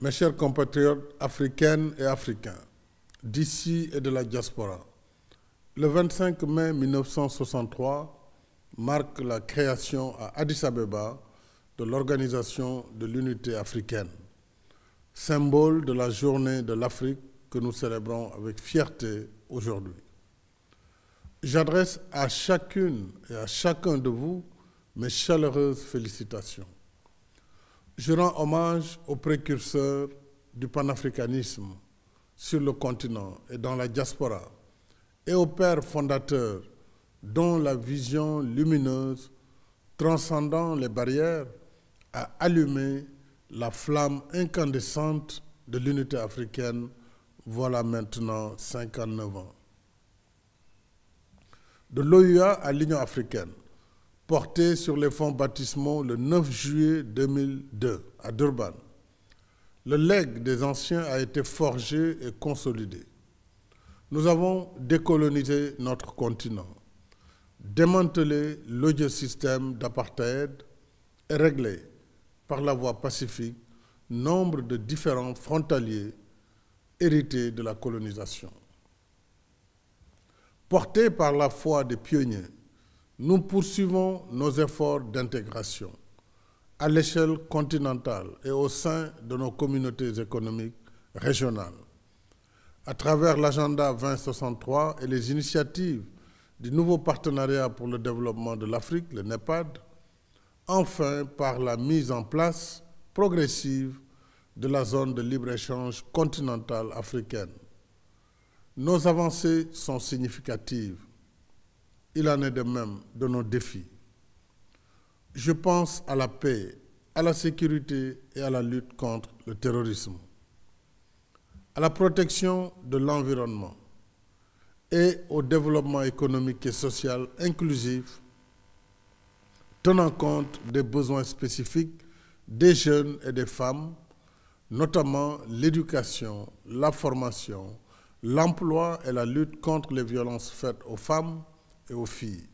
Mes chers compatriotes africaines et africains, d'ici et de la diaspora, le 25 mai 1963 marque la création à Addis Abeba de l'Organisation de l'Unité africaine, symbole de la journée de l'Afrique que nous célébrons avec fierté aujourd'hui. J'adresse à chacune et à chacun de vous mes chaleureuses félicitations. Je rends hommage aux précurseurs du panafricanisme sur le continent et dans la diaspora et aux pères fondateurs dont la vision lumineuse, transcendant les barrières, a allumé la flamme incandescente de l'unité africaine voilà maintenant 59 ans. De l'OUA à l'Union africaine, portée sur les fonds baptismaux le 9 juillet 2002 à Durban, le legs des anciens a été forgé et consolidé. Nous avons décolonisé notre continent, démantelé l'odieux système d'apartheid et réglé, par la voie pacifique, nombre de différends frontaliers hérités de la colonisation. Portés par la foi des pionniers, nous poursuivons nos efforts d'intégration à l'échelle continentale et au sein de nos communautés économiques régionales. À travers l'agenda 2063 et les initiatives du nouveau partenariat pour le développement de l'Afrique, le NEPAD, enfin par la mise en place progressive de la zone de libre-échange continentale africaine. Nos avancées sont significatives. Il en est de même de nos défis. Je pense à la paix, à la sécurité et à la lutte contre le terrorisme, à la protection de l'environnement et au développement économique et social inclusif, tenant compte des besoins spécifiques des jeunes et des femmes, notamment l'éducation, la formation, l'emploi et la lutte contre les violences faites aux femmes et aux filles.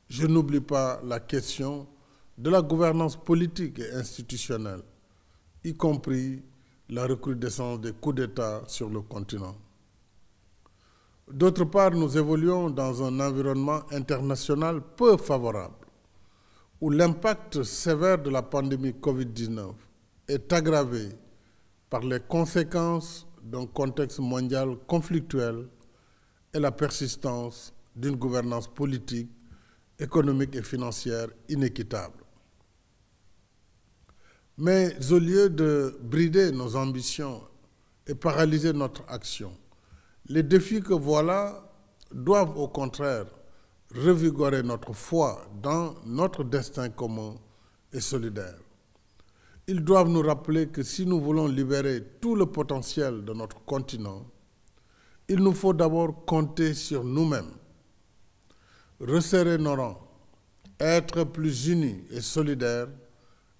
Je n'oublie pas la question de la gouvernance politique et institutionnelle, y compris la recrudescence des coups d'État sur le continent. D'autre part, nous évoluons dans un environnement international peu favorable, où l'impact sévère de la pandémie Covid-19 est aggravé par les conséquences d'un contexte mondial conflictuel et la persistance d'une gouvernance politique, économique et financière inéquitable. Mais au lieu de brider nos ambitions et paralyser notre action, les défis que voilà doivent au contraire revigorer notre foi dans notre destin commun et solidaire. Ils doivent nous rappeler que si nous voulons libérer tout le potentiel de notre continent, il nous faut d'abord compter sur nous-mêmes, resserrer nos rangs, être plus unis et solidaires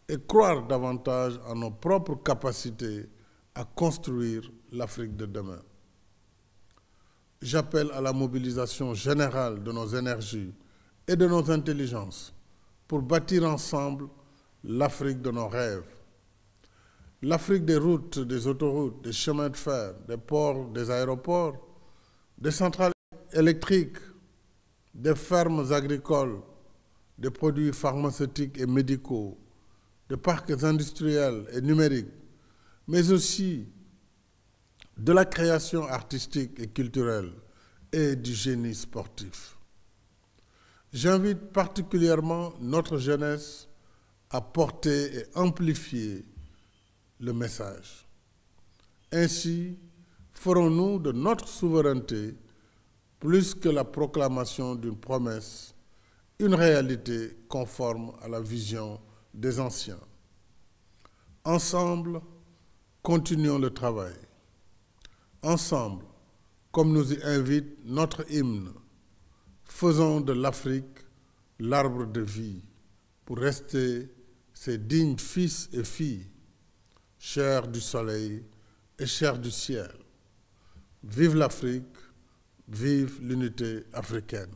et croire davantage en nos propres capacités à construire l'Afrique de demain. J'appelle à la mobilisation générale de nos énergies et de nos intelligences pour bâtir ensemble l'Afrique de nos rêves. L'Afrique des routes, des autoroutes, des chemins de fer, des ports, des aéroports, des centrales électriques, des fermes agricoles, des produits pharmaceutiques et médicaux, des parcs industriels et numériques, mais aussi de la création artistique et culturelle et du génie sportif. J'invite particulièrement notre jeunesse à porter et amplifier le message. Ainsi, ferons-nous de notre souveraineté, plus que la proclamation d'une promesse, une réalité conforme à la vision des anciens. Ensemble, continuons le travail. Ensemble, comme nous y invite notre hymne, faisons de l'Afrique l'arbre de vie pour rester ses dignes fils et filles, chers du soleil et chers du ciel. Vive l'Afrique, vive l'unité africaine.